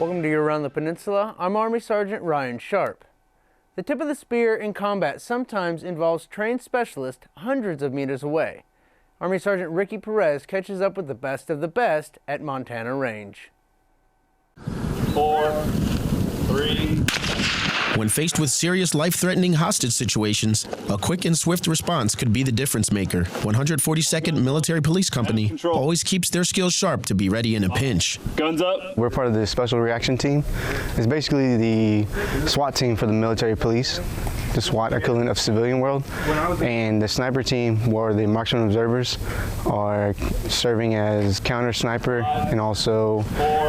Welcome to Around the Peninsula. I'm Army Sergeant Ryan Sharp. The tip of the spear in combat sometimes involves trained specialists hundreds of meters away. Army Sergeant Ricky Perez catches up with the best of the best at Montana Range. 4, 3. When faced with serious life-threatening hostage situations, a quick and swift response could be the difference maker. 142nd Military Police Company always keeps their skills sharp to be ready in a pinch. Guns up. We're part of the Special Reaction Team. It's basically the SWAT team for the military police, the SWAT equivalent of civilian world. And the sniper team, or the marksman observers, are serving as counter sniper, and also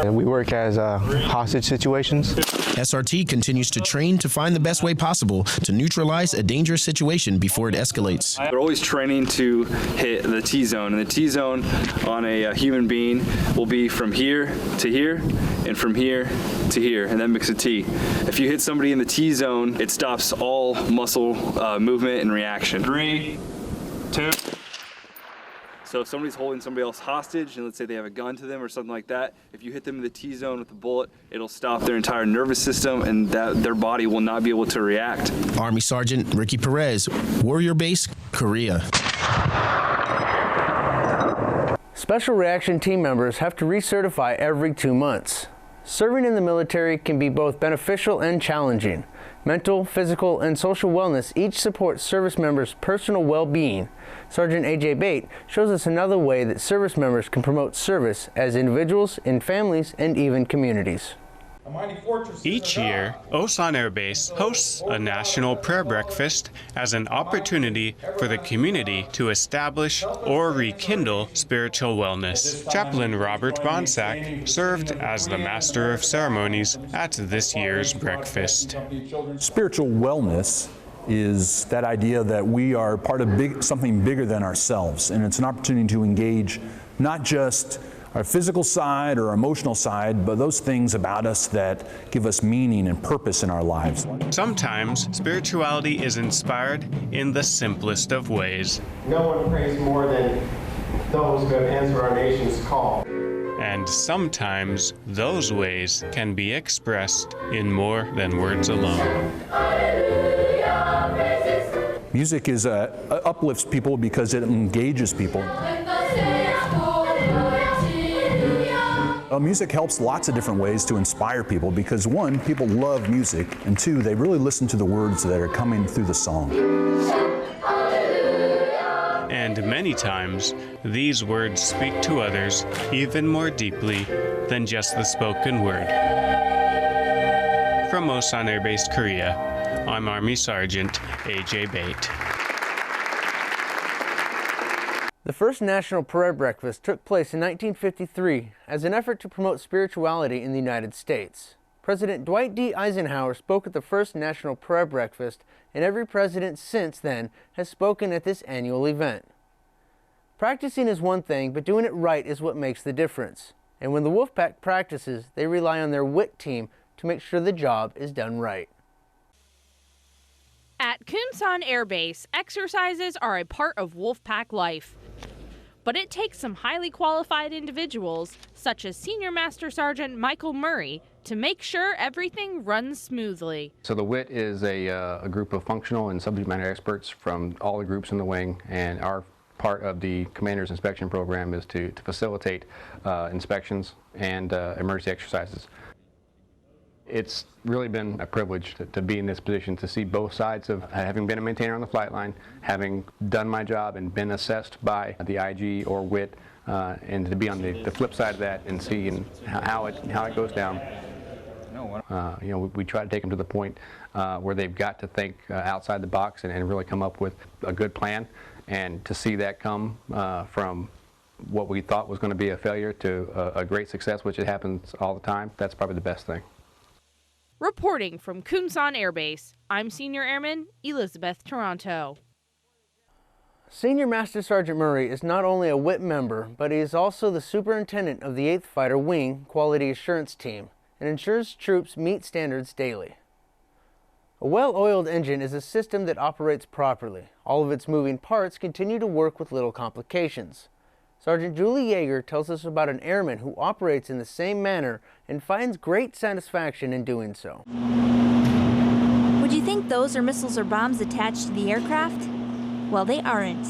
we work as hostage situations. SRT continues to train to find the best way possible to neutralize a dangerous situation before it escalates. We're always training to hit the T-zone, and the T-zone on a human being will be from here to here and from here to here, and that makes a T. If you hit somebody in the T-zone, it stops all muscle movement and reaction. 3, 2. So if somebody's holding somebody else hostage, and let's say they have a gun to them or something like that, if you hit them in the T-zone with a bullet, it'll stop their entire nervous system, and their body will not be able to react. Army Sergeant Ricky Perez, Warrior Base, Korea. Special Reaction Team members have to recertify every 2 months. Serving in the military can be both beneficial and challenging. Mental, physical, and social wellness each support service members' personal well-being. Sergeant A.J. Bate shows us another way that service members can promote service as individuals, in families, and even communities. Each year, Osan Air Base hosts a national prayer breakfast as an opportunity for the community to establish or rekindle spiritual wellness. Chaplain Robert Bohnsack served as the master of ceremonies at this year's breakfast. Spiritual wellness is that idea that we are part of something bigger than ourselves, and it's an opportunity to engage not just our physical side or our emotional side, but those things about us that give us meaning and purpose in our lives. Sometimes spirituality is inspired in the simplest of ways. No one prays more than those who have answered our nation's call. And sometimes those ways can be expressed in more than words alone. Music uplifts people because it engages people. Music helps lots of different ways to inspire people because, one, people love music, and two, they really listen to the words that are coming through the song. And many times, these words speak to others even more deeply than just the spoken word. From Osan Air Base, Korea, I'm Army Sergeant A.J. Bate. The first National Prayer Breakfast took place in 1953 as an effort to promote spirituality in the United States. President Dwight D. Eisenhower spoke at the first National Prayer Breakfast, and every president since then has spoken at this annual event. Practicing is one thing, but doing it right is what makes the difference. And when the Wolfpack practices, they rely on their WIT team to make sure the job is done right. At Kumsan Air Base, exercises are a part of Wolfpack life. But it takes some highly qualified individuals, such as Senior Master Sergeant Michael Murray, to make sure everything runs smoothly. So the WIT is a group of functional and subject matter experts from all the groups in the wing, and our part of the Commander's Inspection Program is to facilitate inspections and emergency exercises. It's really been a privilege to be in this position, to see both sides of having been a maintainer on the flight line, having done my job and been assessed by the IG or WIT, and to be on the flip side of that and see how it goes down. You know, we try to take them to the point where they've got to think outside the box and really come up with a good plan, and to see that come from what we thought was going to be a failure to a great success, which it happens all the time, that's probably the best thing. Reporting from Kumsan Air Base, I'm Senior Airman Elizabeth Taranto. Senior Master Sergeant Murray is not only a WIT member, but he is also the superintendent of the 8th Fighter Wing Quality Assurance Team and ensures troops meet standards daily. A well-oiled engine is a system that operates properly. All of its moving parts continue to work with little complications. Sergeant Julie Jaeger tells us about an airman who operates in the same manner and finds great satisfaction in doing so. Would you think those are missiles or bombs attached to the aircraft? Well, they aren't.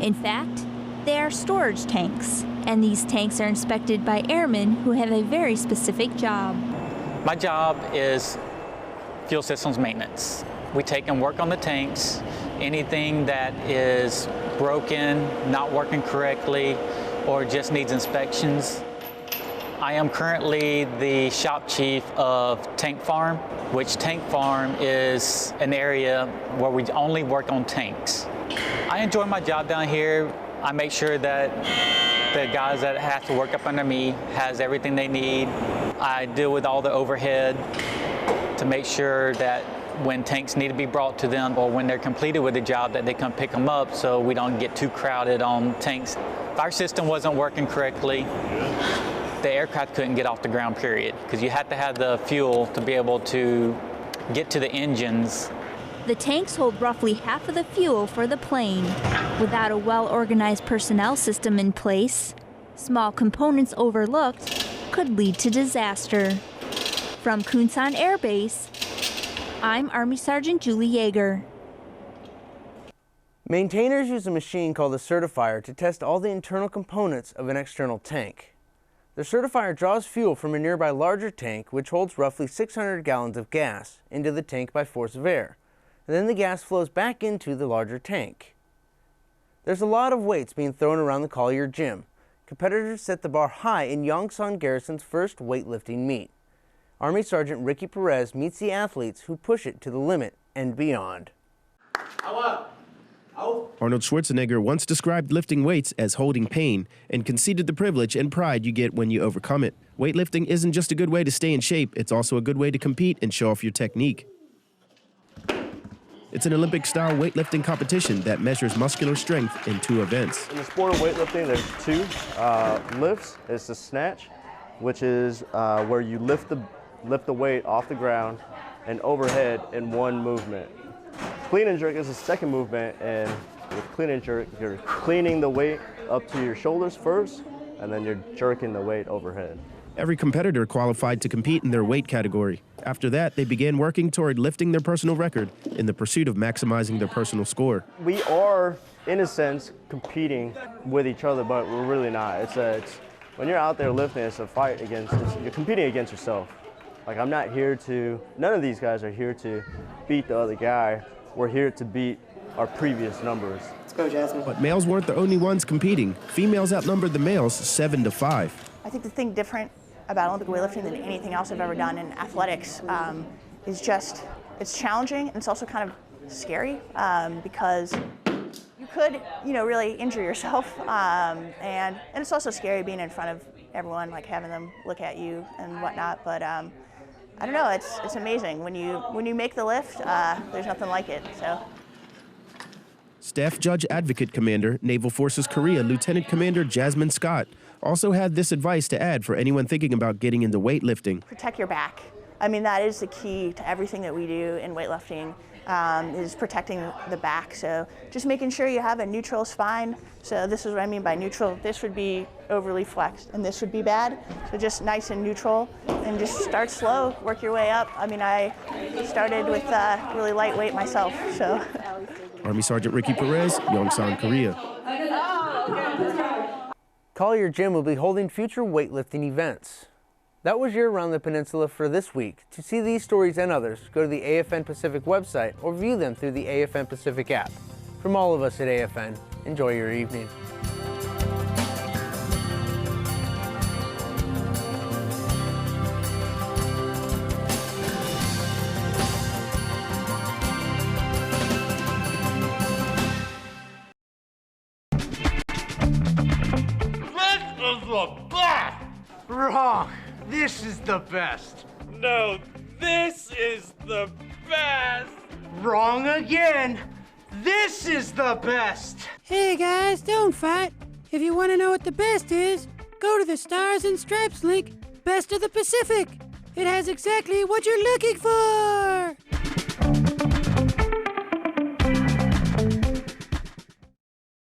In fact, they are storage tanks, and these tanks are inspected by airmen who have a very specific job. My job is fuel systems maintenance. We take and work on the tanks. Anything that is broken, not working correctly, or just needs inspections. I am currently the shop chief of Tank Farm, which Tank Farm is an area where we only work on tanks. I enjoy my job down here. I make sure that the guys that have to work up under me has everything they need. I deal with all the overhead to make sure that when tanks need to be brought to them or when they're completed with the job that they come pick them up so we don't get too crowded on tanks. If our system wasn't working correctly, the aircraft couldn't get off the ground, period, because you had to have the fuel to be able to get to the engines. The tanks hold roughly half of the fuel for the plane. Without a well-organized personnel system in place, small components overlooked could lead to disaster. From Kunsan Air Base, I'm Army Sergeant Julie Jaeger. Maintainers use a machine called a certifier to test all the internal components of an external tank. The certifier draws fuel from a nearby larger tank, which holds roughly 600 gallons of gas, into the tank by force of air. And then the gas flows back into the larger tank. There's a lot of weights being thrown around the Collier Gym. Competitors set the bar high in Yongsan Garrison's first weightlifting meet. Army Sergeant Ricky Perez meets the athletes who push it to the limit and beyond. Arnold Schwarzenegger once described lifting weights as holding pain and conceded the privilege and pride you get when you overcome it. Weightlifting isn't just a good way to stay in shape, it's also a good way to compete and show off your technique. It's an Olympic-style weightlifting competition that measures muscular strength in 2 events. In the sport of weightlifting, there's 2 lifts. It's the snatch, which is where you lift the weight off the ground and overhead in one movement. Clean and jerk is the second movement, and with clean and jerk, you're cleaning the weight up to your shoulders first, and then you're jerking the weight overhead. Every competitor qualified to compete in their weight category. After that, they began working toward lifting their personal record in the pursuit of maximizing their personal score. We are, in a sense, competing with each other, but we're really not. It's when you're out there lifting, it's a fight against, you're competing against yourself. Like, I'm not here to, none of these guys are here to beat the other guy. We're here to beat our previous numbers. Let's go, Jasmine. But males weren't the only ones competing. Females outnumbered the males 7-5. I think the thing different about Olympic weightlifting than anything else I've ever done in athletics is just, it's challenging and it's also kind of scary because you could, really injure yourself. And it's also scary being in front of everyone, like having them look at you and whatnot. But I don't know, it's amazing. When you make the lift, there's nothing like it, so. Staff Judge Advocate Commander, Naval Forces Korea, Lieutenant Commander Jasmine Scott, also had this advice to add for anyone thinking about getting into weightlifting. Protect your back. I mean, that is the key to everything that we do in weightlifting, is protecting the back. So just making sure you have a neutral spine. So this is what I mean by neutral. This would be overly flexed and this would be bad. So just nice and neutral and just start slow, work your way up. I mean, I started with really lightweight myself, so. Army Sergeant Ricky Perez, Yongsan, Korea. Collier Gym will be holding future weightlifting events. That was your Around the Peninsula for this week. To see these stories and others, go to the AFN Pacific website or view them through the AFN Pacific app. From all of us at AFN, enjoy your evening. Wrong. This is the best. No, this is the best. Wrong again. This is the best. Hey guys, don't fight. If you want to know what the best is, go to the Stars and Stripes link, Best of the Pacific. It has exactly what you're looking for.